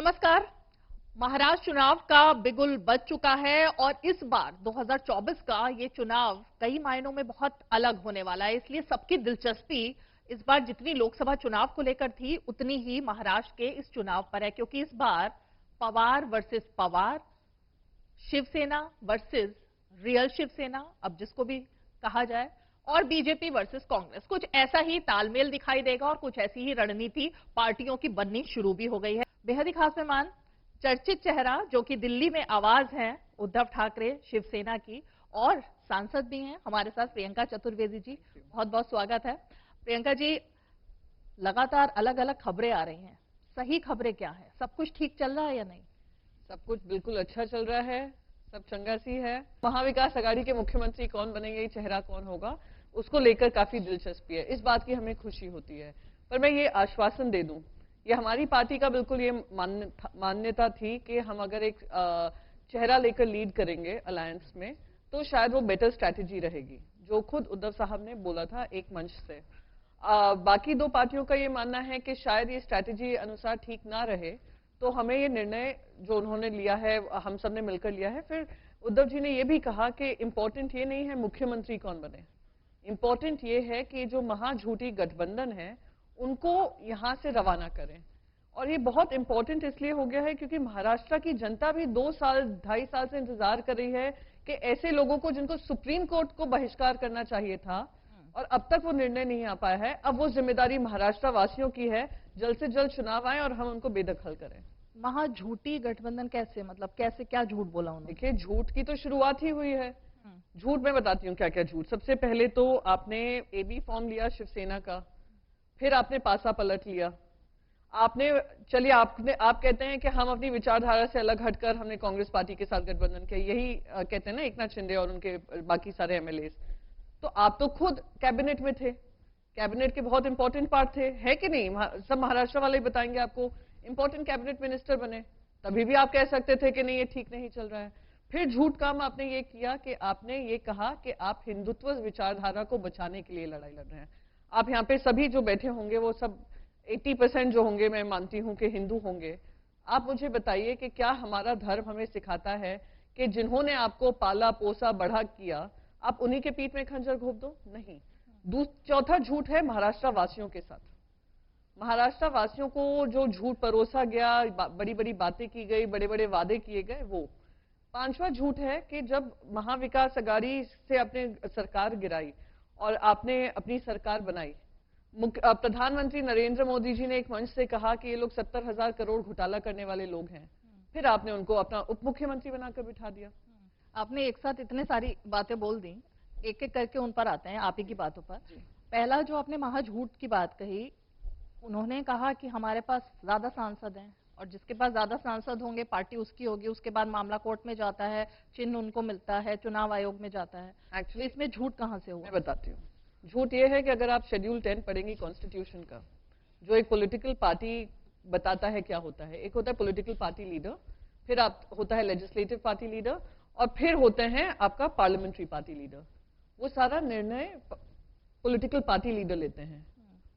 नमस्कार। महाराष्ट्र चुनाव का बिगुल बज चुका है और इस बार 2024 का ये चुनाव कई मायनों में बहुत अलग होने वाला है। इसलिए सबकी दिलचस्पी इस बार जितनी लोकसभा चुनाव को लेकर थी उतनी ही महाराष्ट्र के इस चुनाव पर है, क्योंकि इस बार Pawar versus Pawar, Shivsena versus real Shivsena, अब जिसको भी कहा जाए, और बीजेपी वर्सेस कांग्रेस। कुछ ऐसा ही तालमेल दिखाई देगा और कुछ ऐसी ही रणनीति पार्टियों की बननी शुरू भी हो गई है। बेहद ही खास मेहमान, चर्चित चेहरा जो कि दिल्ली में आवाज है उद्धव ठाकरे शिवसेना की, और सांसद भी हैं हमारे साथ प्रियंका चतुर्वेदी जी। बहुत बहुत स्वागत है। प्रियंका जी, लगातार अलग अलग खबरें आ रही हैं, सही खबरें क्या है? सब कुछ ठीक चल रहा है या नहीं? सब कुछ बिल्कुल अच्छा चल रहा है, सब चंगा सी है। महाविकास आघाड़ी के मुख्यमंत्री कौन बनेंगे, चेहरा कौन होगा, उसको लेकर काफी दिलचस्पी है। इस बात की हमें खुशी होती है। पर मैं ये आश्वासन दे दूं, ये हमारी पार्टी का बिल्कुल ये मान्यता थी कि हम अगर एक चेहरा लेकर लीड करेंगे अलायंस में, तो शायद वो बेटर स्ट्रैटेजी रहेगी, जो खुद उद्धव साहब ने बोला था एक मंच से। बाकी दो पार्टियों का ये मानना है कि शायद ये स्ट्रैटेजी अनुसार ठीक ना रहे, तो हमें ये निर्णय जो उन्होंने लिया है, हम सब ने मिलकर लिया है। फिर उद्धव जी ने ये भी कहा कि इम्पोर्टेंट ये नहीं है मुख्यमंत्री कौन बने, इम्पोर्टेंट ये है कि जो महाझूठी गठबंधन है उनको यहां से रवाना करें। और ये बहुत इंपॉर्टेंट इसलिए हो गया है क्योंकि महाराष्ट्र की जनता भी 2 साल 2.5 साल से इंतजार कर रही है कि ऐसे लोगों को जिनको सुप्रीम कोर्ट को बहिष्कार करना चाहिए था और अब तक वो निर्णय नहीं आ पाया है, अब वो जिम्मेदारी महाराष्ट्र वासियों की है। जल्द से जल्द चुनाव आए और हम उनको बेदखल करें। महाझूठी गठबंधन कैसे, मतलब कैसे, क्या झूठ बोला उन्होंने? देखिए, झूठ की तो शुरुआत ही हुई है। झूठ मैं बताती हूँ क्या क्या झूठ। सबसे पहले तो आपने एबी फॉर्म लिया शिवसेना का, फिर आपने पासा पलट लिया। आपने चलिए आप कहते हैं कि हम अपनी विचारधारा से अलग हटकर हमने कांग्रेस पार्टी के साथ गठबंधन किया, यही कहते हैं ना एकनाथ शिंदे और उनके बाकी सारे एमएलए। तो आप तो खुद कैबिनेट में थे, कैबिनेट के बहुत इंपॉर्टेंट पार्ट थे, है कि नहीं? सब महाराष्ट्र वाले बताएंगे आपको, इंपॉर्टेंट कैबिनेट मिनिस्टर बने, तभी भी आप कह सकते थे कि नहीं ये ठीक नहीं चल रहा है। फिर झूठ काम आपने ये किया कि आपने ये कहा कि आप हिंदुत्व विचारधारा को बचाने के लिए लड़ाई लड़ रहे हैं। आप यहाँ पे सभी जो बैठे होंगे वो सब 80% जो होंगे, मैं मानती हूं कि हिंदू होंगे। आप मुझे बताइए कि क्या हमारा धर्म हमें सिखाता है कि जिन्होंने आपको पाला पोसा बड़ा किया, आप उन्हीं के पीठ में खंजर घोंप दो? नहीं। चौथा झूठ है महाराष्ट्र वासियों के साथ। महाराष्ट्र वासियों को जो झूठ परोसा गया, बड़ी बड़ी बातें की गई, बड़े बड़े वादे किए गए, वो। पांचवा झूठ है कि जब महाविकास आघाड़ी से आपने सरकार गिराई और आपने अपनी सरकार बनाई, प्रधानमंत्री नरेंद्र मोदी जी ने एक मंच से कहा कि ये लोग 70,000 करोड़ घोटाला करने वाले लोग हैं, फिर आपने उनको अपना उप मुख्यमंत्री बनाकर बिठा दिया। आपने एक साथ इतने सारी बातें बोल दी, एक एक करके उन पर आते हैं, आप ही की बातों पर। पहला जो आपने महाझूठ की बात कही, उन्होंने कहा कि हमारे पास ज्यादा सांसद हैं और जिसके पास ज्यादा सांसद होंगे पार्टी उसकी होगी, उसके बाद मामला कोर्ट में जाता है, चिन्ह उनको मिलता है, चुनाव आयोग में जाता है। एक्चुअली इसमें झूठ कहां से हुआ? मैं बताती हूँ। झूठ ये है कि अगर आप शेड्यूल 10 पढ़ेंगी कॉन्स्टिट्यूशन का, जो एक पॉलिटिकल पार्टी बताता है क्या होता है, एक होता है पॉलिटिकल पार्टी लीडर, फिर आप होता है लेजिस्लेटिव पार्टी लीडर, और फिर होते हैं आपका पार्लियामेंट्री पार्टी लीडर। वो सारा निर्णय पॉलिटिकल पार्टी लीडर लेते हैं,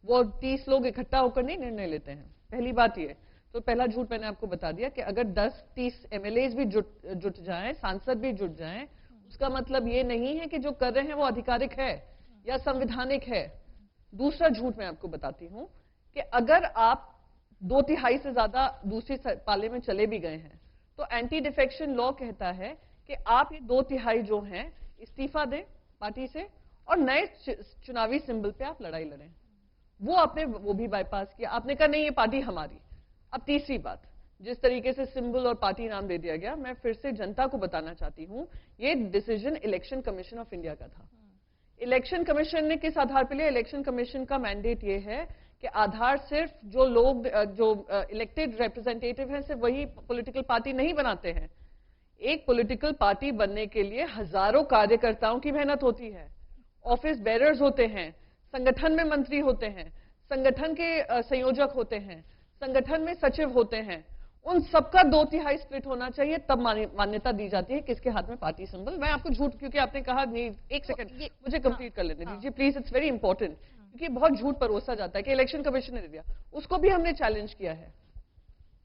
वो 30 लोग इकट्ठा होकर नहीं निर्णय लेते हैं। पहली बात ये। तो पहला झूठ मैंने आपको बता दिया कि अगर 10-30 एमएलएज भी जुट जाएं, सांसद भी जुट जाएं, उसका मतलब ये नहीं है कि जो कर रहे हैं वो आधिकारिक है या संवैधानिक है। दूसरा झूठ मैं आपको बताती हूं कि अगर आप 2/3 से ज्यादा दूसरी पाले में चले भी गए हैं, तो एंटी डिफेक्शन लॉ कहता है कि आप ये 2/3 जो हैं इस्तीफा दें पार्टी से और नए चुनावी सिंबल पे आप लड़ाई लड़ें। वो आपने वो भी बाईपास किया, आपने कहा नहीं ये पार्टी हमारी। अब तीसरी बात, जिस तरीके से सिंबल और पार्टी नाम दे दिया गया, मैं फिर से जनता को बताना चाहती हूं, ये decision election commission of India का था। इलेक्शन कमीशन ने किस आधार पर लिया? इलेक्शन कमीशन का मैंडेट ये है कि आधार सिर्फ जो लोग जो इलेक्टेड रिप्रेजेंटेटिव हैं सिर्फ वही पॉलिटिकल पार्टी नहीं बनाते हैं। एक पॉलिटिकल पार्टी बनने के लिए हजारों कार्यकर्ताओं की मेहनत होती है, ऑफिस बेरर्स होते हैं, संगठन में मंत्री होते हैं, संगठन के संयोजक होते हैं, संगठन में सचिव होते हैं, उन सबका 2/3 स्प्लिट होना चाहिए, तब मान्यता दी जाती है किसके हाथ में पार्टी सिंबल। मैं आपको झूठ, क्योंकि आपने कहा नहीं, एक सेकंड मुझे कंप्लीट कर लेने दीजिए प्लीज, इट्स वेरी इंपॉर्टेंट, क्योंकि बहुत झूठ परोसा जाता है कि इलेक्शन कमीशन ने दे दिया, उसको भी हमने चैलेंज किया है।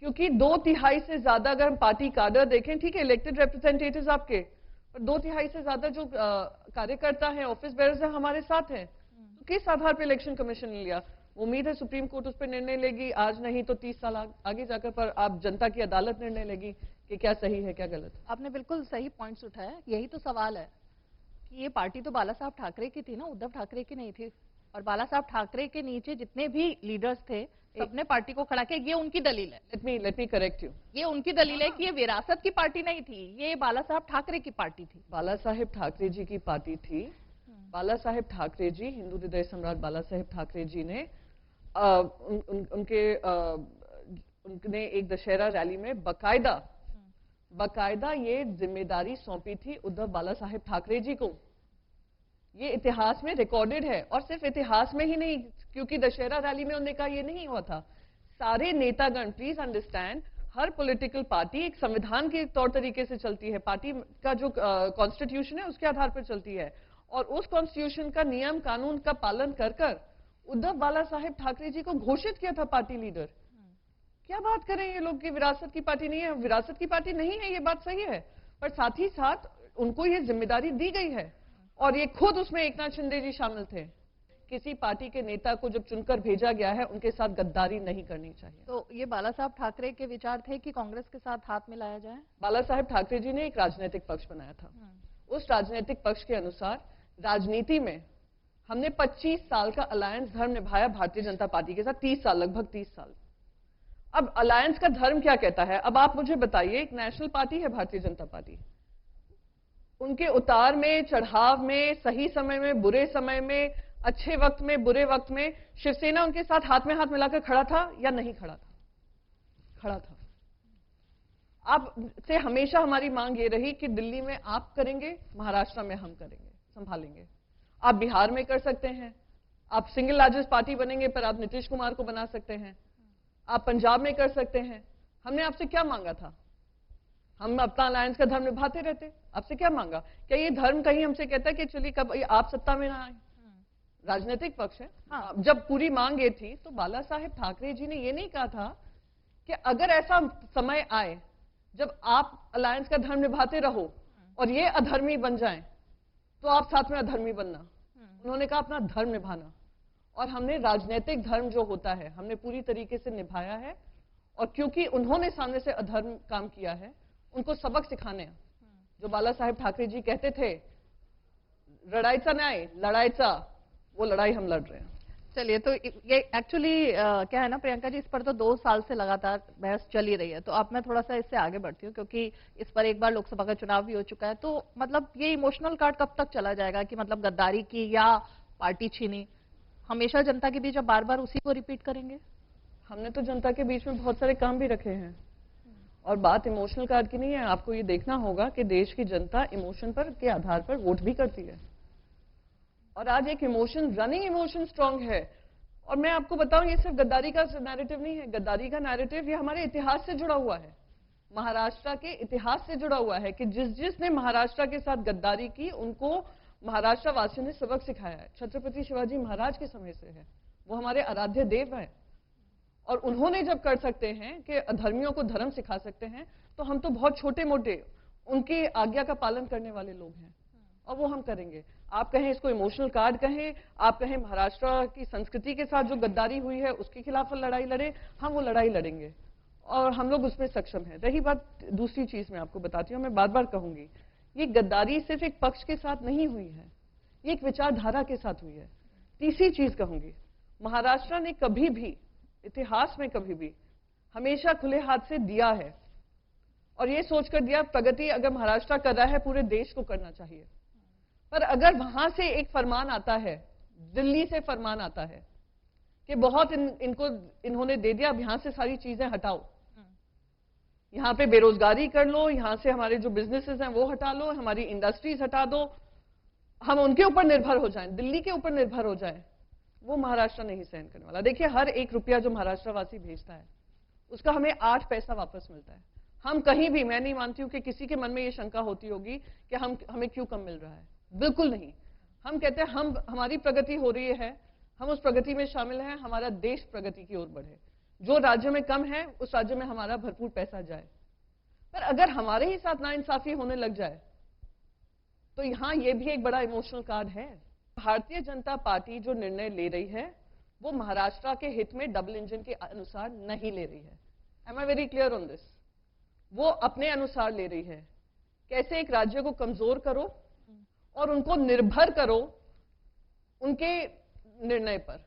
क्योंकि 2/3 से ज्यादा अगर हम पार्टी काडर देखें, ठीक है इलेक्टेड रिप्रेजेंटेटिव्स आपके, पर 2/3 से ज्यादा जो कार्यकर्ता हैं, ऑफिस बेयर्स हैं, हमारे साथ हैं। तो किस आधार पर इलेक्शन कमीशन ने लिया? उम्मीद है सुप्रीम कोर्ट उस पर निर्णय लेगी, आज नहीं तो 30 साल आगे जाकर, पर आप जनता की अदालत निर्णय लेगी कि क्या सही है क्या गलत। आपने बिल्कुल सही पॉइंट्स उठाया। यही तो सवाल है कि ये पार्टी तो बाला साहब ठाकरे की थी ना, उद्धव ठाकरे की नहीं थी। और बाला साहब ठाकरे के नीचे जितने भी लीडर्स थे सबने पार्टी को खड़ा किया। ये उनकी दलील है। Let me correct you. ये उनकी दलील है कि ये विरासत की पार्टी नहीं थी, ये बाला साहब ठाकरे की पार्टी थी। बाला साहेब ठाकरे जी की पार्टी थी। बाला साहेब ठाकरे जी, हिंदू हृदय सम्राट बाला साहेब ठाकरे जी ने उनने एक दशहरा रैली में बकायदा ये जिम्मेदारी सौंपी थी उद्धव बाला साहेब ठाकरे जी को। ये इतिहास में रिकॉर्डेड है, और सिर्फ इतिहास में ही नहीं, क्योंकि दशहरा रैली में उन्होंने कहा ये नहीं हुआ था। सारे नेतागण, please understand, her political party एक संविधान के तौर तरीके से चलती है। पार्टी का जो कॉन्स्टिट्यूशन है उसके आधार पर चलती है, और उस कॉन्स्टिट्यूशन का नियम कानून का पालन कर उद्धव बाला साहेब ठाकरे जी को घोषित किया था पार्टी लीडर। क्या बात करें ये लोग कि विरासत की पार्टी नहीं है? विरासत की पार्टी नहीं है, ये बात सही है, पर साथ ही साथ उनको ये जिम्मेदारी दी गई है, और ये खुद उसमें एकनाथ शिंदे जी शामिल थे। किसी पार्टी के नेता को जब चुनकर भेजा गया है, उनके साथ गद्दारी नहीं करनी चाहिए। तो ये बाला साहब ठाकरे के विचार थे कि कांग्रेस के साथ हाथ मिलाया जाए? बाला साहेब ठाकरे जी ने एक राजनीतिक पक्ष बनाया था। उस राजनीतिक पक्ष के अनुसार राजनीति में हमने 25 साल का अलायंस धर्म निभाया भारतीय जनता पार्टी के साथ, 30 साल, लगभग 30 साल। अब अलायंस का धर्म क्या कहता है? अब आप मुझे बताइए, एक नेशनल पार्टी है भारतीय जनता पार्टी, उनके उतार में, चढ़ाव में, सही समय में, बुरे समय में, अच्छे वक्त में, बुरे वक्त में शिवसेना उनके साथ हाथ में हाथ मिलाकर खड़ा था या नहीं खड़ा था? खड़ा था। अब से हमेशा हमारी मांग ये रही कि दिल्ली में आप करेंगे, महाराष्ट्र में हम करेंगे, संभालेंगे। आप बिहार में कर सकते हैं, आप सिंगल लार्जेस्ट पार्टी बनेंगे, पर आप नीतीश कुमार को बना सकते हैं। आप पंजाब में कर सकते हैं। हमने आपसे क्या मांगा था? हम अपना अलायंस का धर्म निभाते रहते। आपसे क्या मांगा? क्या ये धर्म कहीं हमसे कहता है कि चलिए कब आप सत्ता में ना आए? राजनीतिक पक्ष है। हाँ, जब पूरी मांग ये थी तो बाला साहेब ठाकरे जी ने ये नहीं कहा था कि अगर ऐसा समय आए जब आप अलायंस का धर्म निभाते रहो और ये अधर्मी बन जाएं, तो आप साथ में अधर्मी बनना। उन्होंने कहा अपना धर्म निभाना, और हमने राजनीतिक धर्म जो होता है हमने पूरी तरीके से निभाया है। और क्योंकि उन्होंने सामने से अधर्म काम किया है, उनको सबक सिखाने, जो बाला साहेब ठाकरे जी कहते थे लड़ाईचा न्याय, लड़ाईचा, वो लड़ाई हम लड़ रहे हैं। चलिए, तो ये एक्चुअली क्या है ना प्रियंका जी, इस पर तो 2 साल से लगातार बहस चल ही रही है। तो अब मैं थोड़ा सा इससे आगे बढ़ती हूँ, क्योंकि इस पर एक बार लोकसभा का चुनाव भी हो चुका है। तो मतलब ये इमोशनल कार्ड कब तक चला जाएगा कि मतलब गद्दारी की या पार्टी छीनी? हमेशा जनता के बीच अब बार बार उसी को रिपीट करेंगे? हमने तो जनता के बीच में बहुत सारे काम भी रखे हैं, और बात इमोशनल कार्ड की नहीं है। आपको ये देखना होगा कि देश की जनता इमोशन पर के आधार पर वोट भी करती है, और आज एक इमोशन, रनिंग इमोशन स्ट्रांग है। और मैं आपको बताऊं, ये सिर्फ गद्दारी का नैरेटिव नहीं है। गद्दारी का नैरेटिव ये हमारे इतिहास से जुड़ा हुआ है, महाराष्ट्र के इतिहास से जुड़ा हुआ है कि जिसने महाराष्ट्र के साथ गद्दारी की उनको महाराष्ट्र वासियों ने सबक सिखाया है। छत्रपति शिवाजी महाराज के समय से है, वो हमारे आराध्य देव हैं, और उन्होंने जब कर सकते हैं कि अधर्मियों को धर्म सिखा सकते हैं, तो हम तो बहुत छोटे मोटे उनकी आज्ञा का पालन करने वाले लोग हैं, और वो हम करेंगे। आप कहें इसको इमोशनल कार्ड कहें, आप कहें महाराष्ट्र की संस्कृति के साथ जो गद्दारी हुई है उसके खिलाफ लड़ाई लड़े, हम वो लड़ाई लड़ेंगे, और हम लोग उसमें सक्षम हैं। रही बात दूसरी चीज मैं आपको बताती हूँ, मैं बार बार कहूंगी, ये गद्दारी सिर्फ एक पक्ष के साथ नहीं हुई है, ये एक विचारधारा के साथ हुई है। तीसरी चीज कहूंगी, महाराष्ट्र ने कभी भी, इतिहास में कभी भी, हमेशा खुले हाथ से दिया है, और ये सोचकर दिया प्रगति अगर महाराष्ट्र कर रहा है पूरे देश को करना चाहिए। पर अगर वहां से एक फरमान आता है, दिल्ली से फरमान आता है कि बहुत इन्होंने दे दिया, अब यहां से सारी चीजें हटाओ, यहां पे बेरोजगारी कर लो, यहां से हमारे जो बिजनेसेस हैं वो हटा लो, हमारी इंडस्ट्रीज हटा दो, हम उनके ऊपर निर्भर हो जाएं, दिल्ली के ऊपर निर्भर हो जाएं, वो महाराष्ट्र नहीं सहन करने वाला। देखिए, हर 1 रुपया जो महाराष्ट्र वासी भेजता है उसका हमें 8 पैसा वापस मिलता है। हम कहीं भी, मैं नहीं मानती हूं कि किसी के मन में ये शंका होती होगी कि हमें क्यों कम मिल रहा है। बिल्कुल नहीं। हम कहते हैं हमारी प्रगति हो रही है, हम उस प्रगति में शामिल हैं, हमारा देश प्रगति की ओर बढ़े। जो राज्य में कम है उस राज्य में हमारा भरपूर पैसा जाए। पर अगर हमारे ही साथ नाइंसाफी होने लग जाए तो यहां ये भी एक बड़ा इमोशनल कार्ड है। भारतीय जनता पार्टी जो निर्णय ले रही है वो महाराष्ट्र के हित में डबल इंजन के अनुसार नहीं ले रही है। Am I very clear on this? वो अपने अनुसार ले रही है। कैसे एक राज्य को कमजोर करो और उनको निर्भर करो उनके निर्णय पर।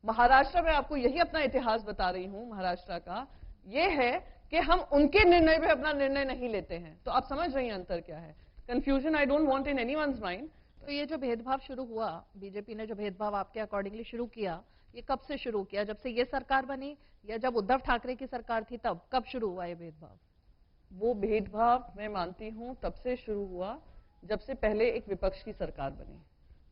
महाराष्ट्र में आपको यही अपना इतिहास बता रही हूं, महाराष्ट्र का ये है कि हम उनके निर्णय पे अपना निर्णय नहीं लेते हैं। तो आप समझ रही हैं अंतर क्या है? Confusion I don't want in anyone's mind. तो ये जो भेदभाव शुरू हुआ, बीजेपी ने जो भेदभाव आपके अकॉर्डिंगली शुरू किया, ये कब से शुरू किया? जब से ये सरकार बनी या जब उद्धव ठाकरे की सरकार थी तब? कब शुरू हुआ ये भेदभाव? वो भेदभाव मैं मानती हूं तब से शुरू हुआ जब से पहले एक विपक्ष की सरकार बनी।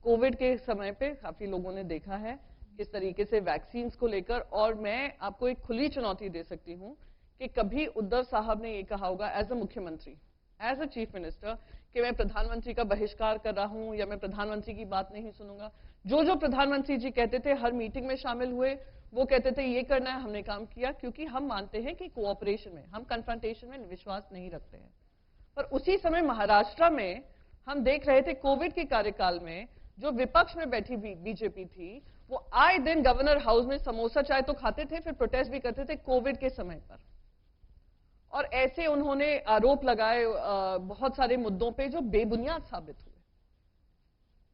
कोविड के समय पे काफी लोगों ने देखा है किस तरीके से वैक्सीन को लेकर, और मैं आपको एक खुली चुनौती दे सकती हूं कि कभी उद्धव साहब ने ये कहा होगा एज अ मुख्यमंत्री, एज अ चीफ मिनिस्टर, कि मैं प्रधानमंत्री का बहिष्कार कर रहा हूं या मैं प्रधानमंत्री की बात नहीं सुनूंगा। जो प्रधानमंत्री जी कहते थे, हर मीटिंग में शामिल हुए, वो कहते थे ये करना है, हमने काम किया, क्योंकि हम मानते हैं कि कोऑपरेशन में, हम कन्फ्रंटेशन में विश्वास नहीं रखते हैं। पर उसी समय महाराष्ट्र में हम देख रहे थे कोविड के कार्यकाल में जो विपक्ष में बैठी बीजेपी थी वो आए दिन गवर्नर हाउस में समोसा चाय तो खाते थे, फिर प्रोटेस्ट भी करते थे कोविड के समय पर। और ऐसे उन्होंने आरोप लगाए बहुत सारे मुद्दों पे जो बेबुनियाद साबित हुए।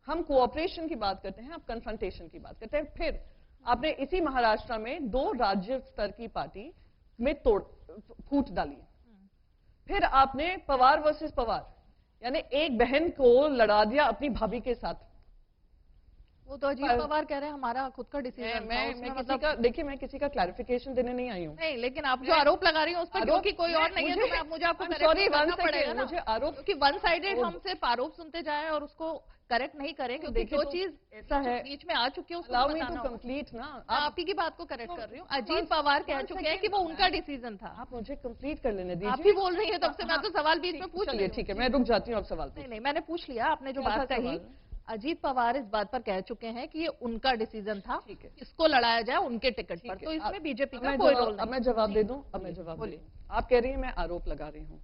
हम कोऑपरेशन की बात करते हैं, आप कन्फ्रंटेशन की बात करते हैं। फिर आपने इसी महाराष्ट्र में 2 राज्य स्तर की पार्टी में फूट डाली। फिर आपने पवार वर्सेस पवार, यानी एक बहन को लड़ा दिया अपनी भाभी के साथ। वो तो अजीत पवार कह रहे हैं हमारा खुद का डिसीजन। मैं किसी का क्लैरिफिकेशन देने नहीं आई हूँ। नहीं, लेकिन आप जो आरोप लगा रही हैं उस पर क्योंकि कोई और नहीं है तो मुझे आपको करना पड़ेगा ना। मुझे आरोप, क्योंकि वन साइडेड हम सिर्फ आरोप सुनते जाएं और उसको करेक्ट नहीं करें, क्योंकि जो चीज ऐसा है बीच में आ चुकी है उसको बताना कंप्लीट ना। आप ही की बात को करेक्ट कर रही हूँ। अजीत पवार कह चुके हैं कि वो उनका डिसीजन था। आप मुझे कंप्लीट कर लेने दीजिए। आप ही बोल रही है तब से, मैं तो सवाल बीच में पूछ लिया। ठीक है, मैं रुक जाती हूँ। अब सवाल नहीं, मैंने पूछ लिया। आपने जो बात कही, अजीत पवार इस बात पर कह चुके हैं कि ये उनका डिसीजन था, इसको लड़ाया जाए उनके टिकट पर, तो इसमें बीजेपी का कोई रोल नहीं। अब मैं जवाब दे दूं। आप कह रही हैं मैं आरोप लगा रही हूं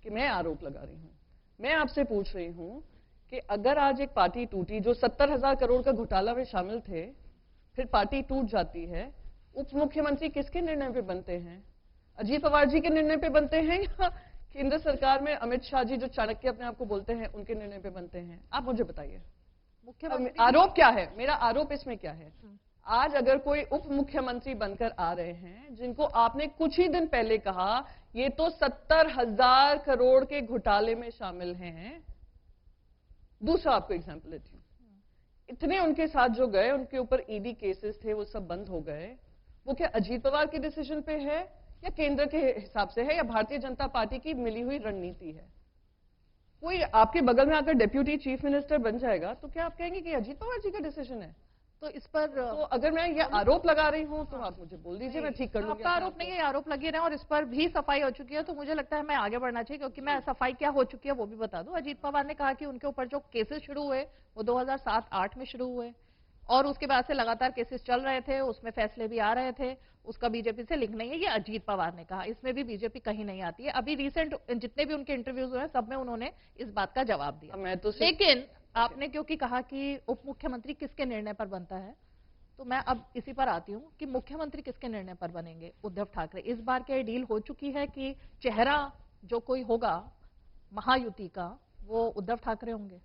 कि मैं आरोप लगा रही हूं। मैं आपसे पूछ रही हूं कि अगर आज एक पार्टी टूटी जो 70,000 करोड़ का घोटाला में शामिल थे, फिर पार्टी टूट जाती है, उप मुख्यमंत्री किसके निर्णय पे बनते हैं? अजीत पवार जी के निर्णय पे बनते हैं या केंद्र सरकार में अमित शाह जी जो चाणक्य अपने आप को बोलते हैं उनके निर्णय पे बनते हैं? आप मुझे बताइए। मुख्यमंत्री आरोप क्या है? मेरा आरोप इसमें क्या है? आज अगर कोई उप मुख्यमंत्री बनकर आ रहे हैं जिनको आपने कुछ ही दिन पहले कहा ये तो 70,000 करोड़ के घोटाले में शामिल हैं। दूसरा आपको एग्जांपल देती हूँ। इतने उनके साथ जो गए, उनके ऊपर ईडी केसेस थे, वो सब बंद हो गए। वो क्या अजीत पवार के डिसीजन पे है या केंद्र के हिसाब से है या भारतीय जनता पार्टी की मिली हुई रणनीति है? कोई आपके बगल में आकर डेप्यूटी चीफ मिनिस्टर बन जाएगा तो क्या आप कहेंगे कि अजीत पवार जी का डिसीजन है? तो इस पर तो अगर मैं ये आरोप लगा रही हूँ तो आप मुझे बोल दीजिए, मैं ठीक कर लूंगी। आपका आरोप नहीं है, आरोप लगे रहे और इस पर भी सफाई हो चुकी है, तो मुझे लगता है मैं आगे बढ़ना चाहिए, क्योंकि मैं सफाई क्या हो चुकी है वो भी बता दूं। अजीत पवार ने कहा कि उनके ऊपर जो केसेस शुरू हुए वो 2007-8 में शुरू हुए और उसके बाद से लगातार केसेस चल रहे थे, उसमें फैसले भी आ रहे थे, उसका बीजेपी से लिंक नहीं है, ये अजीत पवार ने कहा। इसमें भी बीजेपी कहीं नहीं आती है। अभी रिसेंट जितने भी उनके इंटरव्यूज हुए सब में उन्होंने इस बात का जवाब दिया। मैं तो लेकिन आपने क्योंकि कहा कि उप मुख्यमंत्री किसके निर्णय पर बनता है, तो मैं अब इसी पर आती हूँ कि मुख्यमंत्री किसके निर्णय पर बनेंगे? उद्धव ठाकरे। इस बार क्या डील हो चुकी है कि चेहरा जो कोई होगा महायुति का वो उद्धव ठाकरे होंगे?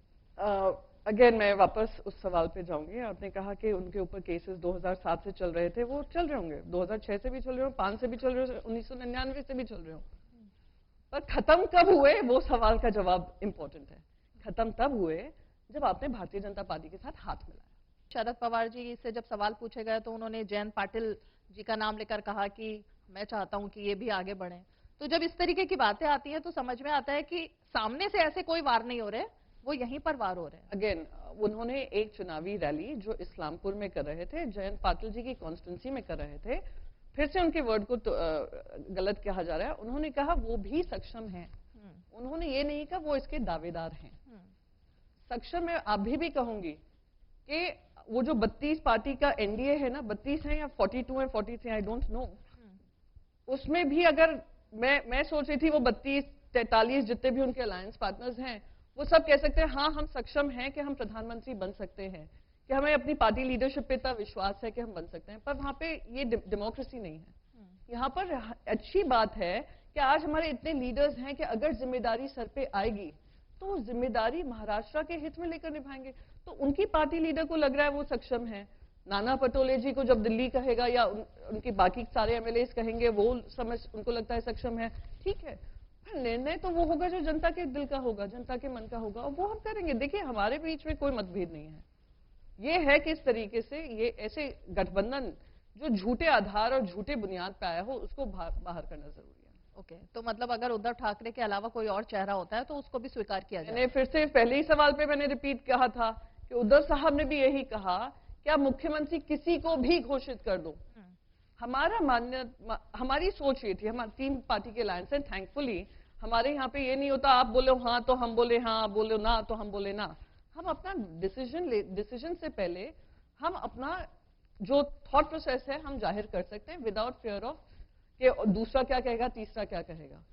अगेन मैं वापस उस सवाल पे जाऊंगी। आपने कहा कि उनके ऊपर केसेस 2007 से चल रहे थे, वो चल रहे होंगे, 2006 से भी चल रहे हो, 5 से भी चल रहे हो, 1999 से भी चल रहे हो, पर खत्म कब हुए वो सवाल का जवाब इंपॉर्टेंट है। खत्म तब हुए जब आपने भारतीय जनता पार्टी के साथ हाथ मिलाया। शरद पवार जी से जब सवाल पूछे गए तो उन्होंने जयंत पाटिल जी का नाम लेकर कहा कि मैं चाहता हूं कि ये भी आगे बढ़े। तो जब इस तरीके की बातें आती हैं तो समझ में आता है कि सामने से ऐसे कोई वार नहीं हो रहे, वो यहीं पर वार हो रहे हैं। अगेन उन्होंने एक चुनावी रैली जो इस्लामपुर में कर रहे थे, जयंत पाटिल जी की कॉन्स्टिट्यूंसी में कर रहे थे, फिर से उनके वर्ड को गलत कहा जा रहा है। उन्होंने कहा वो भी सक्षम है, उन्होंने ये नहीं कहा वो इसके दावेदार हैं। सक्षम मैं अभी भी कहूंगी कि वो जो 32 पार्टी का एनडीए है ना, 32 है या 42 है 43, आई डोंट नो, उसमें भी अगर मैं सोच रही थी वो 32 43 जितने भी उनके अलायंस पार्टनर्स हैं, वो सब कह सकते हैं हाँ हम सक्षम हैं कि हम प्रधानमंत्री बन सकते हैं, कि हमें अपनी पार्टी लीडरशिप पे इतना विश्वास है कि हम बन सकते हैं। पर वहां पे ये डेमोक्रेसी नहीं है। यहाँ पर अच्छी बात है कि आज हमारे इतने लीडर्स हैं कि अगर जिम्मेदारी सर पे आएगी तो वो जिम्मेदारी महाराष्ट्र के हित में लेकर निभाएंगे। तो उनकी पार्टी लीडर को लग रहा है वो सक्षम है, नाना पटोले जी को जब दिल्ली कहेगा या उनके बाकी सारे एमएलए कहेंगे वो समझ उनको लगता है सक्षम है, ठीक है। निर्णय तो वो होगा जो जनता के दिल का होगा, जनता के मन का होगा, और वो हम करेंगे। देखिए हमारे बीच में कोई मतभेद नहीं है। ये है कि इस तरीके से ये ऐसे गठबंधन जो झूठे आधार और झूठे बुनियाद पे आया हो उसको बाहर करना जरूरी है। ओके, तो मतलब अगर उद्धव ठाकरे के अलावा कोई और चेहरा होता है तो उसको भी स्वीकार किया जाए। मैंने फिर से पहले ही सवाल पे मैंने रिपीट कहा था कि उद्धव साहब ने भी यही कहा कि आप मुख्यमंत्री किसी को भी घोषित कर दो। हमारा हमारी सोच ये थी, हमारी 3 पार्टी के अलायंस है, थैंकफुली हमारे यहाँ पे ये नहीं होता आप बोले हाँ तो हम बोले हाँ, आप बोले ना तो हम बोले ना। हम अपना डिसीजन से पहले हम अपना जो थॉट प्रोसेस है हम जाहिर कर सकते हैं विदाउट फियर ऑफ कि दूसरा क्या कहेगा, तीसरा क्या कहेगा,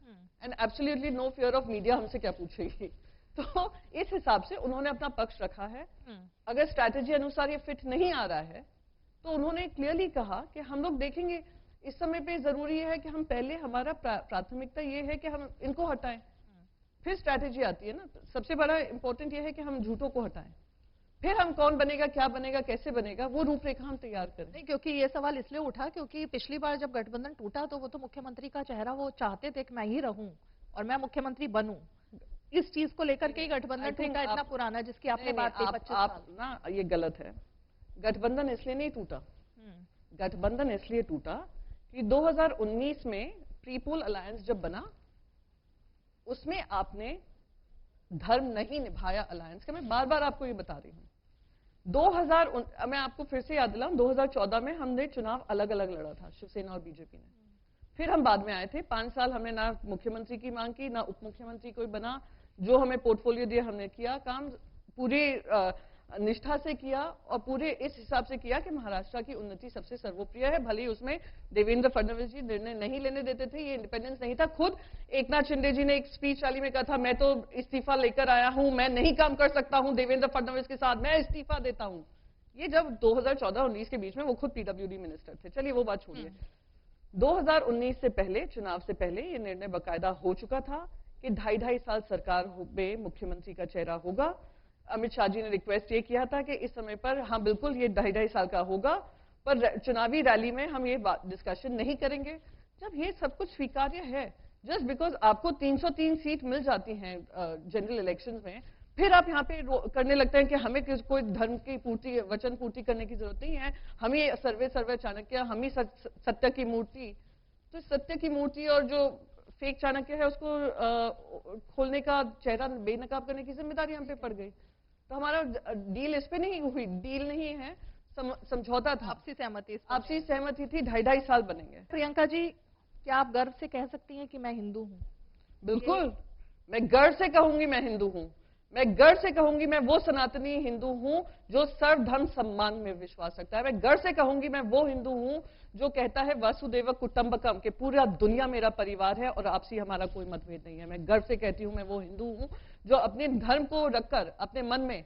and absolutely no fear of media हमसे क्या पूछेगी। तो इस हिसाब से उन्होंने अपना पक्ष रखा है। अगर स्ट्रैटेजी अनुसार ये फिट नहीं आ रहा है तो उन्होंने क्लियरली कहा कि हम लोग देखेंगे, इस समय पे जरूरी है कि हम पहले हमारा प्राथमिकता ये है कि हम इनको हटाएं, फिर स्ट्रैटेजी आती है ना। तो सबसे बड़ा इंपॉर्टेंट ये है कि हम झूठों को हटाएं, फिर हम कौन बनेगा, क्या बनेगा, कैसे बनेगा, वो रूपरेखा हम तैयार करें। नहीं, क्योंकि ये सवाल इसलिए उठा क्योंकि पिछली बार जब गठबंधन टूटा तो वो तो मुख्यमंत्री का चेहरा वो चाहते थे कि मैं ही रहूं और मैं मुख्यमंत्री बनूं। इस चीज को लेकर के गठबंधन टूटा, इतना पुराना जिसकी आपने बात की 25 साल। ना ये गलत है। गठबंधन इसलिए नहीं टूटा, गठबंधन इसलिए टूटा कि 2019 में प्रीपोल अलायंस जब बना उसमें आपने धर्म नहीं निभाया अलायंस का। मैं बार बार आपको ये बता रही हूं। मैं आपको फिर से याद दिलाऊं, 2014 में हमने चुनाव अलग अलग लड़ा था, शिवसेना और बीजेपी ने। फिर हम बाद में आए थे, 5 साल हमने ना मुख्यमंत्री की मांग की, ना उप मुख्यमंत्री कोई बना। जो हमें पोर्टफोलियो दिया हमने किया, काम पूरी निष्ठा से किया और पूरे इस हिसाब से किया कि महाराष्ट्र की उन्नति सबसे सर्वोप्रिय है। भले ही उसमें देवेंद्र फडणवीस जी निर्णय नहीं लेने देते थे, ये इंडिपेंडेंस नहीं था। खुद एकनाथ शिंदे जी ने एक स्पीच रैली में कहा था, मैं तो इस्तीफा लेकर आया हूं, मैं नहीं काम कर सकता हूं देवेंद्र फडणवीस के साथ, मैं इस्तीफा देता हूं। ये जब 2014-19 के बीच में वो खुद पीडब्ल्यूडी मिनिस्टर थे। चलिए वो बात छोड़िए। 2019 से पहले, चुनाव से पहले ये निर्णय बाकायदा हो चुका था कि 2.5 साल सरकार में मुख्यमंत्री का चेहरा होगा। अमित शाह जी ने रिक्वेस्ट ये किया था कि इस समय पर हाँ बिल्कुल ये 2.5 साल का होगा, पर चुनावी रैली में हम ये डिस्कशन नहीं करेंगे। जब ये सब कुछ स्वीकार्य है, जस्ट बिकॉज आपको 303 सीट मिल जाती हैं जनरल इलेक्शंस में, फिर आप यहाँ पे करने लगते हैं कि हमें कोई धर्म की पूर्ति, वचन पूर्ति करने की जरूरत नहीं है, हम ही सर्वे चाणक्य, हम ही सत्य की मूर्ति। तो सत्य की मूर्ति और जो फेक चाणक्य है उसको खोलने का, चेहरा बेनकाब करने की जिम्मेदारी हम पे पड़ गई। तो हमारा डील इस पे नहीं हुई, डील नहीं है, समझौता था, आपसी सहमति थी। 2.5 साल बनेंगे। प्रियंका जी, क्या आप गर्व से कह सकती हैं कि मैं हिंदू हूं? बिल्कुल, मैं गर्व से कहूंगी मैं हिंदू हूं। मैं गर्व से कहूंगी मैं वो सनातनी हिंदू हूं जो सर्वधर्म सम्मान में विश्वास रखता है। मैं गर्व से कहूंगी मैं वो हिंदू हूं जो कहता है वसुदेव कुटुंबकम, कि पूरा दुनिया मेरा परिवार है और आपसी हमारा कोई मतभेद नहीं है। मैं गर्व से कहती हूं मैं वो हिंदू हूं जो अपने धर्म को रखकर अपने मन में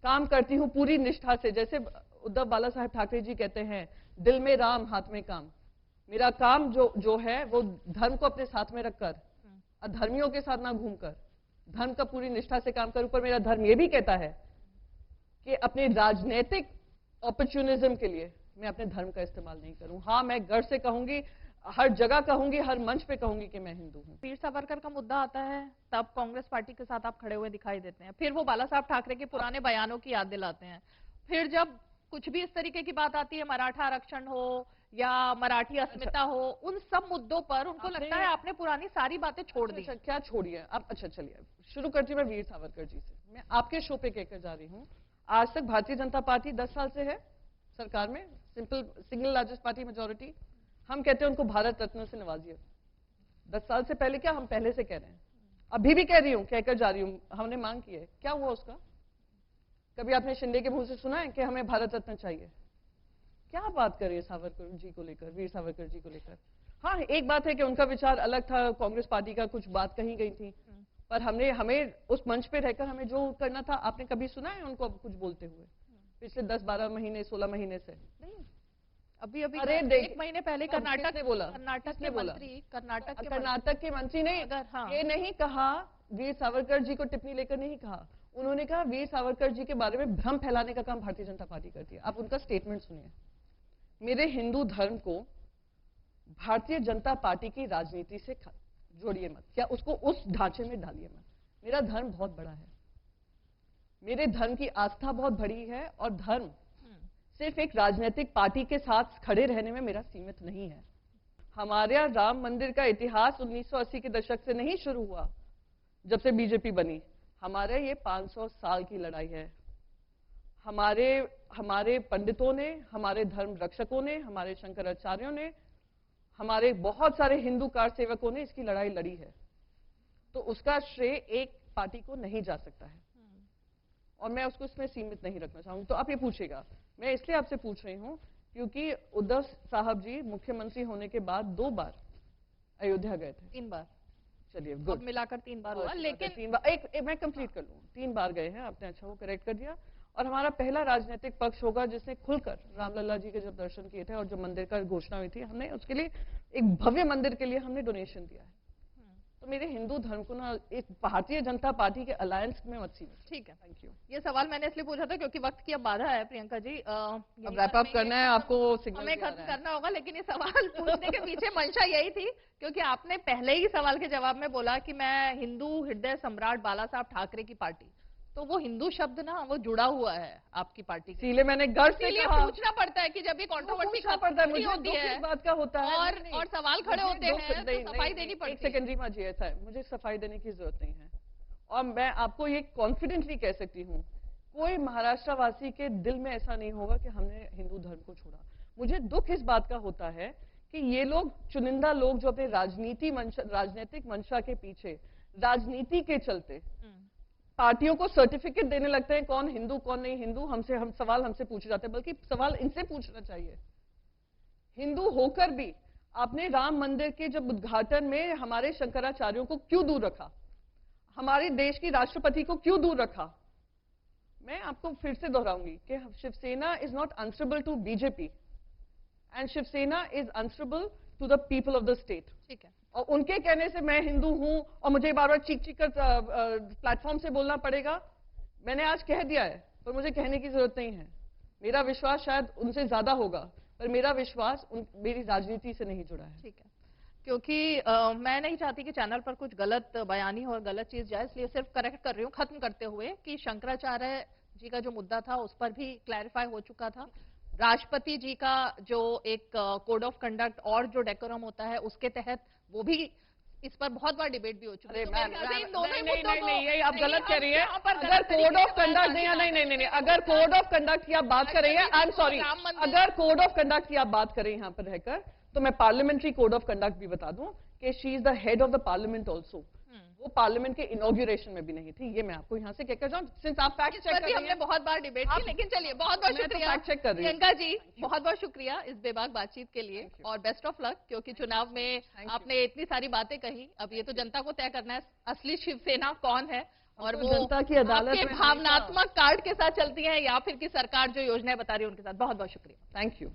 काम करती हूं पूरी निष्ठा से। जैसे उद्धव बाला साहेब ठाकरे जी कहते हैं, दिल में राम हाथ में काम। मेरा काम जो है वो धर्म को अपने साथ में रखकर, अधर्मियों के साथ ना घूमकर, धर्म का पूरी निष्ठा से काम करूं। पर मेरा धर्म ये भी कहता है कि अपने राजनीतिक अपॉर्चुनिज्म के लिए मैं अपने धर्म का इस्तेमाल नहीं करूं। हाँ, मैं गर्व से कहूंगी, हर जगह कहूंगी, हर मंच पे कहूंगी कि मैं हिंदू हूं। वीर सावरकर का मुद्दा आता है तब कांग्रेस पार्टी के साथ आप खड़े हुए दिखाई देते हैं, फिर वो बाला साहब ठाकरे के पुराने बयानों की याद दिलाते हैं। फिर जब कुछ भी इस तरीके की बात आती है, मराठा आरक्षण हो या मराठी अस्मिता हो, उन सब मुद्दों पर उनको लगता है आपने पुरानी सारी बातें छोड़ दी। क्या छोड़ी है आप? अच्छा चलिए शुरू करती हूँ मैं वीर सावरकर जी से। मैं आपके शो पे कहकर जा रही हूँ, आज तक भारतीय जनता पार्टी 10 साल से है सरकार में, सिंगल लार्जेस्ट पार्टी मेजोरिटी। हम कहते हैं उनको भारत रत्न से नवाजिए। 10 साल से पहले क्या, हम पहले से कह रहे हैं, अभी भी कह रही हूँ, कहकर जा रही हूँ, हमने मांग की है। क्या हुआ उसका? कभी आपने शिंदे के मुंह से सुना है कि हमें भारत रत्न चाहिए? क्या बात कर रही है सावरकर जी को लेकर, वीर सावरकर जी को लेकर? हाँ, एक बात है कि उनका विचार अलग था, कांग्रेस पार्टी का कुछ बात कही गई थी, पर हमें उस मंच पे रहकर हमें जो करना था, आपने कभी सुना है उनको कुछ बोलते हुए पिछले 10-12 महीने 16 महीने से? नहीं, अभी अरे एक महीने पहले कर्नाटक ने बोला, कर्नाटक के मंत्री कर्नाटक के मंत्री ने हाँ। ये नहीं कहा, वीर सावरकर जी को टिप्पणी लेकर नहीं कहा, उन्होंने कहा वीर सावरकर जी के बारे में भ्रम फैलाने का काम भारतीय जनता पार्टी करती है। आप उनका स्टेटमेंट सुनिए, मेरे हिंदू धर्म को भारतीय जनता पार्टी की राजनीति से जोड़िए मत, क्या उसको उस ढांचे में डालिए मत। मेरा धर्म बहुत बड़ा है, मेरे धर्म की आस्था बहुत बड़ी है, और धर्म सिर्फ एक राजनीतिक पार्टी के साथ खड़े रहने में मेरा सीमित नहीं है। हमारे राम मंदिर का इतिहास 1980 के दशक से नहीं शुरू हुआ जब से बीजेपी बनी, हमारे ये 500 साल की लड़ाई है। हमारे पंडितों ने, हमारे धर्म रक्षकों ने, हमारे शंकराचार्यों ने, हमारे बहुत सारे हिंदू कार सेवकों ने इसकी लड़ाई लड़ी है, तो उसका श्रेय एक पार्टी को नहीं जा सकता है, और मैं उसको इसमें सीमित नहीं रखना चाहूंगी। तो आप ये पूछेगा, मैं इसलिए आपसे पूछ रही हूं क्योंकि उद्धव साहब जी मुख्यमंत्री होने के बाद 2 बार अयोध्या गए थे। 3 बार, चलिए अब मिलाकर 3 बार हुआ, लेकिन 3 बार, एक मैं कंप्लीट कर लूं, 3 बार गए हैं आपने, अच्छा वो करेक्ट कर दिया। और हमारा पहला राजनीतिक पक्ष होगा जिसने खुलकर रामलला जी के जब दर्शन किए थे और जो मंदिर का घोषणा हुई थी, हमने उसके लिए एक भव्य मंदिर के लिए हमने डोनेशन दिया है। तो मेरे हिंदू धर्म को ना एक भारतीय जनता पार्टी के अलायंस में मत सीमित। ठीक है, थैंक यू। ये सवाल मैंने इसलिए पूछा था क्योंकि वक्त की अब बाधा है प्रियंका जी, अब रैप अप करना है आपको, हमें खत्म करना होगा, लेकिन ये सवाल पूछने के पीछे मंशा यही थी क्योंकि आपने पहले ही सवाल के जवाब में बोला कि मैं हिंदू हृदय सम्राट बाला साहब ठाकरे की पार्टी, तो वो हिंदू शब्द ना वो जुड़ा हुआ है आपकी पार्टी से, इसलिए मैंने गर्व से कहा। पूछना पड़ता है कि जब ये कंट्रोवर्सी पड़ता है, मुझे दुख इस बात का होता है और सवाल खड़े होते हैं तो सफाई देनी पड़ती है। एक सेकंड रीमा जी, ऐसा है, मुझे सफाई देने की जरूरत नहीं है, और मैं आपको ये कॉन्फिडेंटली कह सकती हूँ, कोई महाराष्ट्र वासी के दिल में ऐसा नहीं होगा कि हमने हिंदू धर्म को छोड़ा। मुझे दुख इस बात का होता है कि ये लोग, चुनिंदा लोग जो अपने राजनीतिक मंशा के पीछे, राजनीति के चलते पार्टियों को सर्टिफिकेट देने लगते हैं कौन हिंदू कौन नहीं हिंदू, सवाल हमसे पूछे जाते हैं, बल्कि सवाल इनसे पूछना चाहिए। हिंदू होकर भी आपने राम मंदिर के जब उद्घाटन में हमारे शंकराचार्यों को क्यों दूर रखा, हमारे देश की राष्ट्रपति को क्यों दूर रखा? मैं आपको फिर से दोहराऊंगी कि Shiv Sena is not answerable to BJP and Shiv Sena is answerable to the people of the state. ठीक है, और उनके कहने से मैं हिंदू हूं और मुझे बार बार चीख कर प्लेटफॉर्म से बोलना पड़ेगा, मैंने आज कह दिया है, पर मुझे कहने की जरूरत नहीं है। मेरा विश्वास शायद उनसे ज्यादा होगा, पर मेरा विश्वास मेरी राजनीति से नहीं जुड़ा है। ठीक है, क्योंकि मैं नहीं चाहती कि चैनल पर कुछ गलत बयानी और गलत चीज जाए, इसलिए सिर्फ करेक्ट कर रही हूँ खत्म करते हुए कि शंकराचार्य जी का जो मुद्दा था उस पर भी क्लैरिफाई हो चुका था। राष्ट्रपति जी का जो एक कोड ऑफ कंडक्ट और जो डेकोरम होता है उसके तहत वो भी, इस पर बहुत बार डिबेट भी हो चुका है। नहीं, आप गलत कह रही हैं। अगर कोड ऑफ कंडक्ट नहीं, अगर कोड ऑफ कंडक्ट की आप बात कर रही हैं, आई एम सॉरी, अगर कोड ऑफ कंडक्ट की आप बात कर रही हैं यहाँ पर रहकर, तो मैं पार्लियामेंट्री कोड ऑफ कंडक्ट भी बता दूं कि she is the head of the parliament also. वो पार्लियामेंट के इनॉग्रेशन में भी नहीं थी, ये मैं आपको यहाँ से कहकर जाऊँ, सिंस आप फैक्ट चेक कर रही हैं। हमने बहुत बार डिबेट की, लेकिन चलिए बहुत बहुत शुक्रिया फैक्ट चेक कर रही हूँ। प्रियंका जी, बहुत बहुत शुक्रिया इस बेबाक बातचीत के लिए, और बेस्ट ऑफ लक, क्योंकि चुनाव में आपने इतनी सारी बातें कही। अब ये तो जनता को तय करना है असली शिवसेना कौन है, और वो जनता की अदालत में भावनात्मक कार्ड के साथ चलती है या फिर की सरकार जो योजनाएं बता रही है उनके साथ। बहुत बहुत शुक्रिया, थैंक यू।